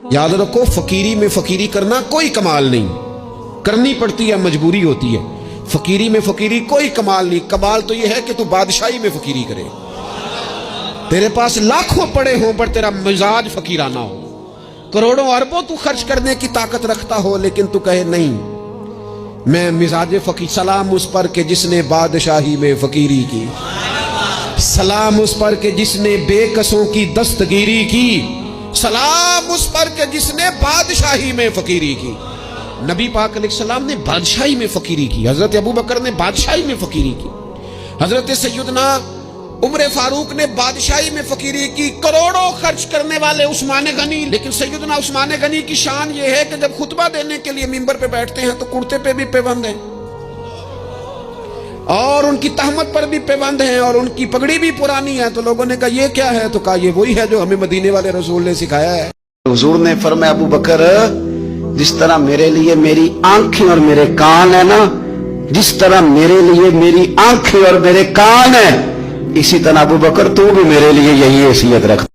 याद रखो, फकीरी में फकीरी करना कोई कमाल नहीं, करनी पड़ती है, मजबूरी होती है। फकीरी में फकीरी कोई कमाल नहीं, कमाल तो यह है कि तू बादशाही में फकीरी करे। तेरे पास लाखों पड़े हों पर तेरा मिजाज फकीराना हो, करोड़ों अरबों तू खर्च करने की ताकत रखता हो, लेकिन तू कहे नहीं मैं मिजाज फकीर। सलाम उस पर के जिसने बादशाही में फकीरी की, सलाम उस पर के जिसने बेकसों की दस्तगीरी की, सलाम उस पर के जिसने बादशाही में फकीरी की। नबी पाक अलैहिस्सलाम ने बादशाही में फकीरी की, हजरत अबू बकर ने बादशाही में फकीरी की, हजरत सैयदना उमर फारूक ने बादशाही में फकीरी की, करोड़ों खर्च करने वाले उस्मान गनी। लेकिन सैयदना उस्मान गनी की शान ये है कि जब खुतबा देने के लिए मिंबर पे बैठते हैं तो कुर्ते पे भी पैबंद हैं और उनकी तहमत पर भी पैबंद हैं और उनकी पगड़ी भी पुरानी है। तो लोगों ने कहा ये क्या है? तो कहा ये वही है जो हमें मदीने वाले रसूल ने सिखाया है। हुजूर ने फरमाया अबू बकर, जिस तरह मेरे लिए मेरी आंखें और मेरे कान है ना, जिस तरह मेरे लिए मेरी आंखें और मेरे कान है, इसी तरह अबू बकर तू भी मेरे लिए यही हैसियत रख।